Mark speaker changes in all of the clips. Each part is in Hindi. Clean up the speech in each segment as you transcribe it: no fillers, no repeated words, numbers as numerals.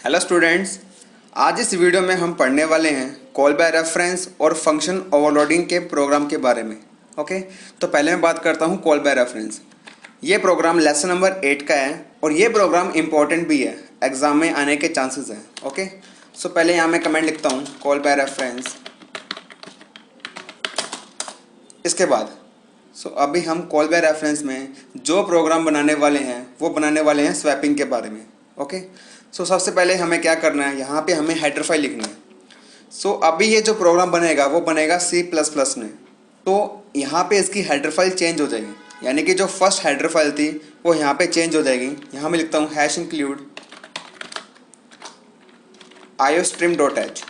Speaker 1: हेलो स्टूडेंट्स, आज इस वीडियो में हम पढ़ने वाले हैं कॉल बाय रेफरेंस और फंक्शन ओवरलोडिंग के प्रोग्राम के बारे में। ओके, तो पहले मैं बात करता हूँ कॉल बाय रेफरेंस। ये प्रोग्राम लेसन नंबर 8 का है और ये प्रोग्राम इम्पोर्टेंट भी है, एग्जाम में आने के चांसेस हैं। ओके, सो पहले यहाँ मैं कमेंट लिखता हूँ कॉल बाय रेफरेंस। इसके बाद अभी हम कॉल बाय रेफरेंस में जो प्रोग्राम बनाने वाले हैं वो बनाने वाले हैं स्वैपिंग के बारे में। ओके, सबसे पहले हमें क्या करना है, यहाँ पे हमें हेडर फाइल लिखनी है। अभी ये जो प्रोग्राम बनेगा वो बनेगा C++ में। तो यहाँ पे इसकी हेडर फाइल चेंज हो जाएगी, यानी कि जो फर्स्ट हेडर फाइल थी वो यहाँ पे चेंज हो जाएगी। यहाँ मैं लिखता हूँ #include iostream.h।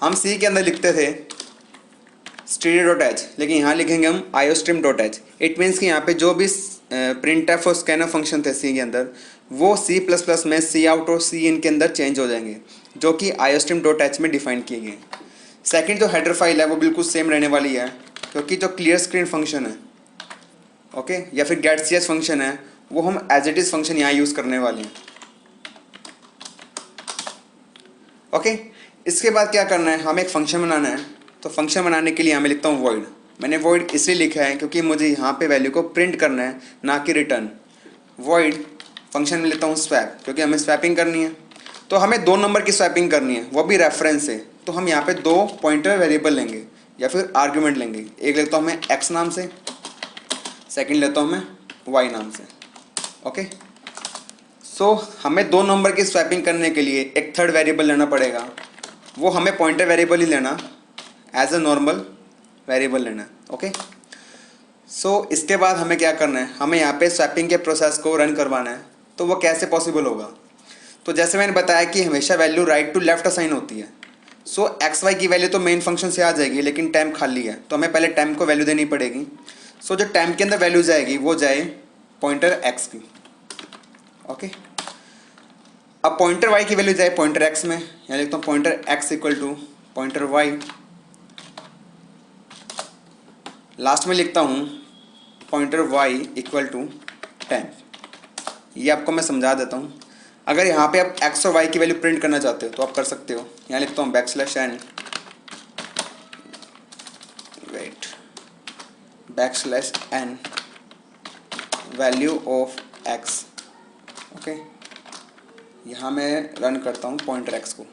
Speaker 1: हम C के अंदर लिखते थे std.h, लेकिन यहाँ लिखेंगे हम iostream.h। इट मीन्स कि यहाँ पे जो भी printf और scanf फंक्शन थे C के अंदर वो C++ में cout और cin के अंदर चेंज हो जाएंगे, जो कि iostream.h में डिफाइन किए गए। सेकंड जो हेडर फाइल है वो बिल्कुल सेम रहने वाली है, क्योंकि जो क्लियर स्क्रीन फंक्शन है ओके या फिर getcs फंक्शन है वो हम एज इट इज़ फंक्शन यहाँ यूज़ करने वाले हैं। ओके, इसके बाद क्या करना है, हमें एक फंक्शन बनाना है। तो फंक्शन बनाने के लिए यहाँ मैं लिखता हूँ void। मैंने void इसलिए लिखा है क्योंकि मुझे यहाँ पे वैल्यू को प्रिंट करना है, ना कि रिटर्न। void फंक्शन में लेता हूँ स्वैप, क्योंकि हमें स्वैपिंग करनी है। तो हमें 2 नंबर की स्वैपिंग करनी है, वो भी रेफरेंस से। तो हम यहाँ पे 2 पॉइंटर वेरिएबल लेंगे या फिर आर्ग्यूमेंट लेंगे। एक लेता हूँ मैं x नाम से, सेकंड लेता हूँ मैं y नाम से। ओके, हमें 2 नंबर की स्वैपिंग करने के लिए एक थर्ड वेरिएबल लेना पड़ेगा। वो हमें पॉइंटर वेरिएबल ही लेना, एज अ नॉर्मल वेरिएबल लेना। ओके, इसके बाद हमें क्या करना है, हमें यहाँ पे स्वैपिंग के प्रोसेस को रन करवाना है। तो वो कैसे पॉसिबल होगा, तो जैसे मैंने बताया कि हमेशा value right to left assign होती है। एक्स वाई की वैल्यू तो मेन फंक्शन से आ जाएगी, लेकिन टाइम खाली है तो हमें पहले टाइम को वैल्यू देनी पड़ेगी। जो टाइम के अंदर वैल्यू जाएगी वो जाए पॉइंटर एक्स की। ओके, अब पॉइंटर वाई की वैल्यू जाए पॉइंटर एक्स में, यहाँ लिखता हूँ pointer x equal to pointer y. Last में लिखता हूँ पॉइंटर वाई इक्वल टू 10। ये आपको मैं समझा देता हूँ। अगर यहाँ पे आप एक्स और वाई की वैल्यू प्रिंट करना चाहते हो तो आप कर सकते हो। यहाँ लिखता हूँ \n \n value of x. Okay, यहाँ मैं रन करता हूँ पॉइंटर एक्स को।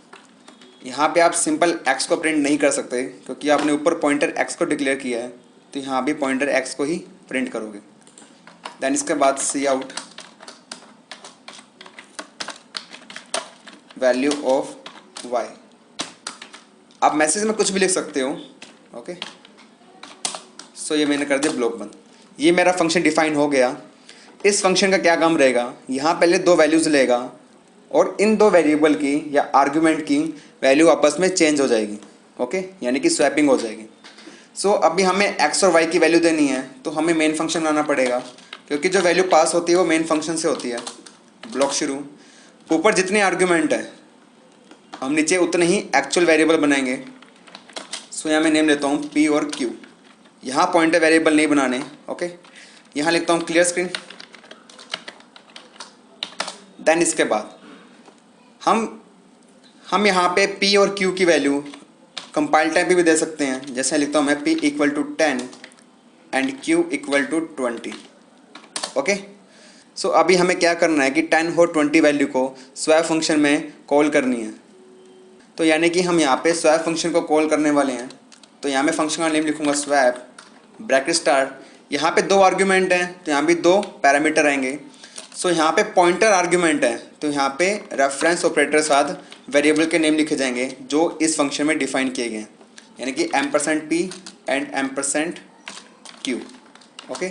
Speaker 1: यहाँ पे आप सिंपल एक्स को प्रिंट नहीं कर सकते, क्योंकि आपने ऊपर पॉइंटर एक्स को डिक्लेयर किया है, तो यहाँ भी पॉइंटर एक्स को ही प्रिंट करोगे। देन इसके बाद cout वैल्यू ऑफ y। आप मैसेज में कुछ भी लिख सकते हो। ओके, ये मैंने कर दिया ब्लॉक बंद। ये मेरा फंक्शन डिफाइन हो गया। इस फंक्शन का क्या काम रहेगा, यहाँ पहले 2 वैल्यूज़ लेगा और इन 2 वेरिएबल की या आर्गुमेंट की वैल्यू आपस में चेंज हो जाएगी। ओके, यानी कि स्वैपिंग हो जाएगी। अभी हमें x और y की वैल्यू देनी है, तो हमें मेन फंक्शन बनाना पड़ेगा, क्योंकि जो वैल्यू पास होती है वो मेन फंक्शन से होती है। ब्लॉक शुरू, ऊपर जितने आर्ग्यूमेंट है हम नीचे उतने ही एक्चुअल वेरिएबल बनाएंगे। यहाँ मैं नेम लेता हूँ p और q। यहाँ पॉइंटर वेरिएबल नहीं बनाने। ओके, यहाँ लिखता हूँ क्लियर स्क्रीन। देन इसके बाद हम यहाँ पे p और q की वैल्यू कंपाइल टाइम पे भी दे सकते हैं। जैसे लिखता हूँ मैं p equal to 10 and q equal to 20। Okay, अभी हमें क्या करना है कि 10 और 20 वैल्यू को स्वैप फंक्शन में कॉल करनी है। तो यानी कि हम यहाँ पे स्वैप फंक्शन को कॉल करने वाले हैं। तो यहाँ मैं फंक्शन का नेम लिखूँगा स्वैप ब्रैकेट स्टार। यहाँ पे 2 आर्ग्यूमेंट हैं, तो यहाँ भी 2 पैरामीटर आएंगे। यहाँ पे पॉइंटर आर्ग्यूमेंट है, तो यहाँ पे रेफरेंस ऑपरेटर साथ वेरिएबल के नेम लिखे जाएंगे जो इस फंक्शन में डिफाइन किए गए हैं, यानी कि %p एंड %q। ओके,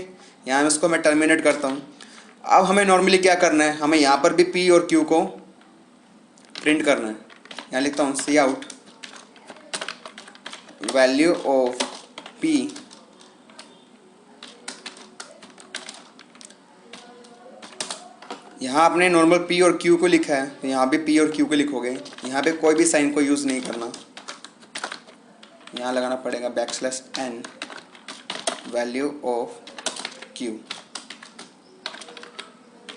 Speaker 1: यहाँ इसको मैं टर्मिनेट करता हूँ। अब हमें नॉर्मली क्या करना है, हमें यहाँ पर भी p और q को प्रिंट करना है। यहाँ लिखता हूँ cout वैल्यू ऑफ p यहाँ आपने नॉर्मल p और q को लिखा है, तो यहाँ भी p और q को लिखोगे। यहाँ पे कोई भी साइन को यूज़ नहीं करना, यहाँ लगाना पड़ेगा \n value of q।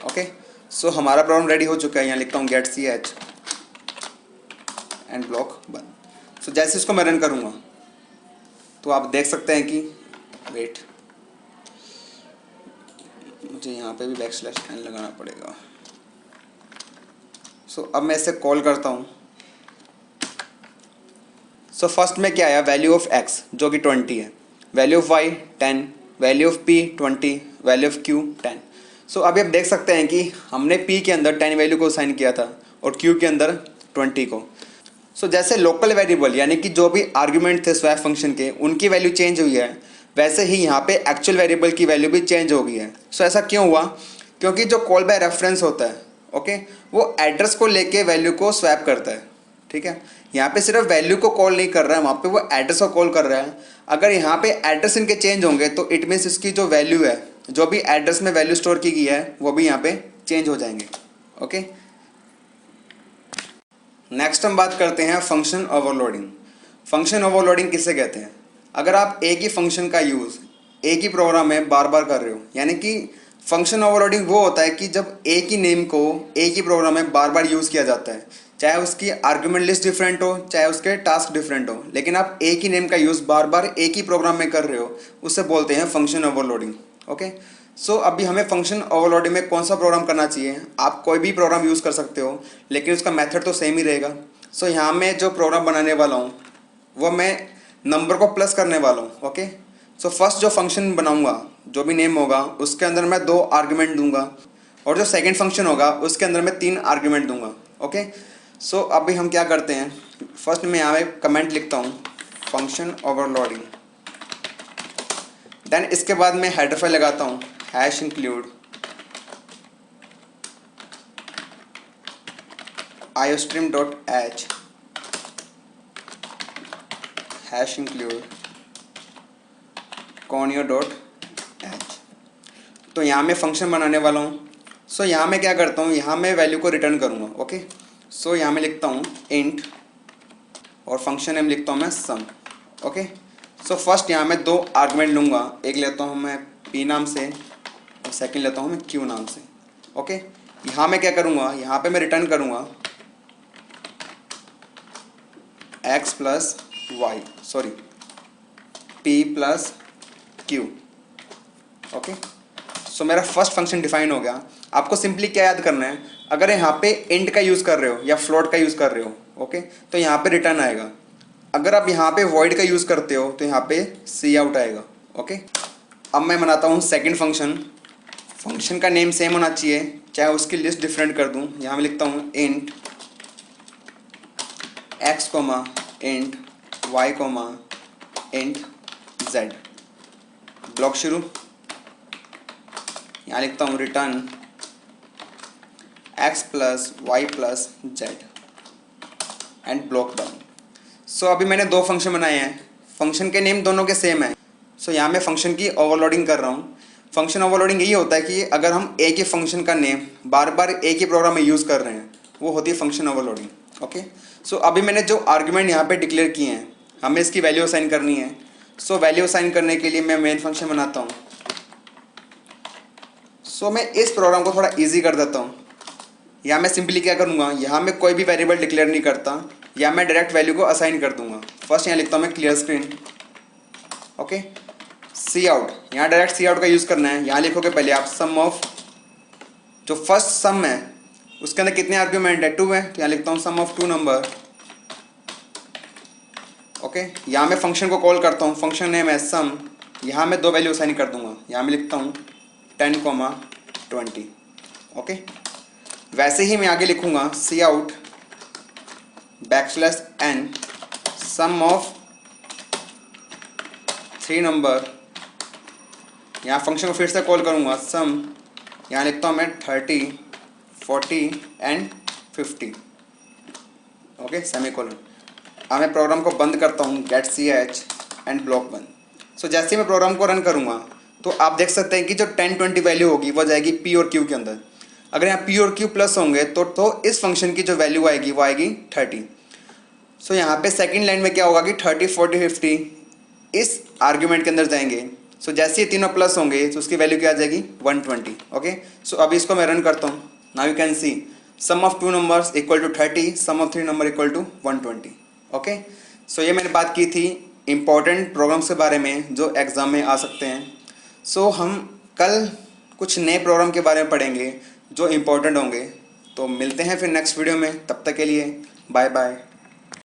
Speaker 1: Okay, so हमारा प्रोग्राम रेडी हो चुका है। यहाँ लिखता हूँ get C H and block बंद। सो जैसे इसको मैं रन करूँगा तो आप देख सकते हैं कि वेट, मुझे यहाँ पे भी \n लगाना पड़ेगा। सो अब मैं इसे कॉल करता हूँ। सो फर्स्ट में क्या आया, वैल्यू ऑफ x जो कि 20 है, value of y 10, value of p 20, value of q 10। सो अभी आप देख सकते हैं कि हमने p के अंदर 10 वैल्यू को असाइन किया था और q के अंदर 20 को। सो जैसे लोकल वेरिएबल यानी कि जो भी आर्ग्यूमेंट थे स्वैप फंक्शन के, उनकी वैल्यू चेंज हुई है, वैसे ही यहाँ पे एक्चुअल वेरिएबल की वैल्यू भी चेंज हो गई है। सो ऐसा क्यों हुआ, क्योंकि जो कॉल बाय रेफरेंस होता है, ओके, वो एड्रेस को लेके वैल्यू को स्वैप करता है। ठीक है, यहाँ पे सिर्फ वैल्यू को कॉल नहीं कर रहा है, वहाँ पे वो एड्रेस को कॉल कर रहा है। अगर यहाँ पे एड्रेस इनके चेंज होंगे तो इट मीन्स इसकी जो वैल्यू है, जो भी एड्रेस में वैल्यू स्टोर की गई है, वो भी यहाँ पे चेंज हो जाएंगे। ओके, नेक्स्ट हम बात करते हैं फंक्शन ओवरलोडिंग। फंक्शन ओवरलोडिंग किसे कहते हैं, अगर आप एक ही फंक्शन का यूज़ एक ही प्रोग्राम में बार बार कर रहे हो, यानी कि फंक्शन ओवरलोडिंग वो होता है कि जब एक ही नेम को एक ही प्रोग्राम में बार बार यूज़ किया जाता है, चाहे उसकी आर्ग्यूमेंट लिस्ट डिफरेंट हो, चाहे उसके टास्क डिफरेंट हो, लेकिन आप एक ही नेम का यूज़ बार बार एक ही प्रोग्राम में कर रहे हो, उसे बोलते हैं फंक्शन ओवरलोडिंग। ओके, सो अभी हमें फंक्शन ओवरलोडिंग में कौन सा प्रोग्राम करना चाहिए, आप कोई भी प्रोग्राम यूज़ कर सकते हो, लेकिन उसका मेथड तो सेम ही रहेगा। सो यहाँ मैं जो प्रोग्राम बनाने वाला हूँ वो मैं नंबर को प्लस करने वाला हूँ। ओके, सो फर्स्ट जो फंक्शन बनाऊँगा, जो भी नेम होगा, उसके अंदर मैं 2 आर्ग्यूमेंट दूंगा, और जो सेकंड फंक्शन होगा उसके अंदर मैं 3 आर्ग्यूमेंट दूंगा। ओके, सो अभी हम क्या करते हैं, फर्स्ट मैं यहाँ पे कमेंट लिखता हूँ फंक्शन ओवरलोडिंग, देन इसके बाद मैं हेडर फाइल लगाता हूँ #include iostream.h #include conio.h। तो यहाँ मैं फंक्शन बनाने वाला हूँ। सो यहाँ मैं क्या करता हूँ, यहाँ मैं वैल्यू को रिटर्न करूँगा। ओके, सो यहाँ मैं लिखता हूँ इंट और फंक्शन नेम लिखता हूँ मैं सम। ओके, सो फर्स्ट यहाँ मैं 2 आर्गुमेंट लूँगा, एक लेता हूँ मैं p नाम से और सेकंड लेता हूँ मैं q नाम से। ओके, यहाँ मैं क्या करूँगा, यहाँ पे मैं रिटर्न करूँगा x plus y, sorry p plus q। Okay, so मेरा फर्स्ट फंक्शन डिफाइन हो गया। आपको सिंपली क्या याद करना है, अगर यहाँ पे इंट का यूज़ कर रहे हो या फ्लोट का यूज़ कर रहे हो, ओके, तो यहाँ पे रिटर्न आएगा। अगर आप यहाँ पे वॉइड का यूज़ करते हो तो यहाँ पे सी आउट आएगा। ओके, अब मैं बनाता हूँ सेकंड फंक्शन। फंक्शन का नेम सेम होना चाहिए, चाहे उसकी लिस्ट डिफरेंट कर दूँ। यहाँ मैं लिखता हूँ int x comma int y comma int z, block शुरू। यहाँ लिखता हूँ return x plus y plus z end block बंद। सो अभी मैंने 2 फंक्शन बनाए हैं, फंक्शन के नेम दोनों के सेम है। सो यहाँ मैं फंक्शन की ओवरलोडिंग कर रहा हूँ। फंक्शन ओवरलोडिंग यही होता है कि अगर हम एक ही फंक्शन का नेम बार बार एक ही प्रोग्राम में यूज़ कर रहे हैं, वो होती है फंक्शन ओवरलोडिंग। ओके, सो अभी मैंने जो आर्ग्यूमेंट यहाँ पे डिक्लेयर किए हैं, हमें इसकी वैल्यू असाइन करनी है। सो वैल्यू असाइन करने के लिए मैं मेन फंक्शन बनाता हूँ। सो मैं इस प्रोग्राम को थोड़ा ईजी कर देता हूँ। यहाँ मैं सिंपली क्या करूँगा, यहाँ मैं कोई भी वेरिएबल डिक्लेयर नहीं करता, या मैं डायरेक्ट वैल्यू को असाइन कर दूंगा। फर्स्ट यहाँ लिखता हूँ मैं क्लियर स्क्रीन। ओके, सी आउट, यहाँ डायरेक्ट सी आउट का यूज़ करना है। यहाँ लिखोगे पहले आप सम ऑफ, जो फर्स्ट सम है उसके अंदर कितने आर्ग्यूमेंट है, 2 है, तो यहाँ लिखता हूँ सम ऑफ 2 नंबर। ओके, यहाँ मैं फंक्शन को कॉल करता हूँ, फंक्शन नेम है सम, यहाँ मैं 2 वैल्यू असाइन कर दूंगा। यहाँ मैं लिखता हूँ 10, 20। ओके, वैसे ही मैं आगे लिखूँगा C out \n sum of 3 number. यहाँ फंक्शन को फिर से कॉल करूँगा सम, यहाँ लिखता हूँ मैं 30, 40 एंड 50। Okay, semicolon. अब मैं प्रोग्राम को बंद करता हूँ get C H and block बंद। सो जैसे ही मैं प्रोग्राम को रन करूँगा तो आप देख सकते हैं कि जो 10, 20 वैल्यू होगी वो जाएगी p और q के अंदर। अगर यहाँ p और q प्लस होंगे तो इस फंक्शन की जो वैल्यू आएगी वो आएगी 30। सो यहाँ पे सेकंड लाइन में क्या होगा कि 30, 40, 50 इस आर्ग्यूमेंट के अंदर जाएंगे। सो जैसे ये तीनों प्लस होंगे तो उसकी वैल्यू क्या आ जाएगी 120। ओके, सो अभी इसको मैं रन करता हूँ, now you can see sum of two numbers equal to 30, sum of three number equal to 120। Okay, so ये मैंने बात की थी इम्पोर्टेंट प्रोग्राम्स के बारे में जो एग्ज़ाम में आ सकते हैं। सो हम कल कुछ नए प्रोग्राम के बारे में पढ़ेंगे जो इम्पोर्टेंट होंगे। तो मिलते हैं फिर नेक्स्ट वीडियो में, तब तक के लिए बाय बाय।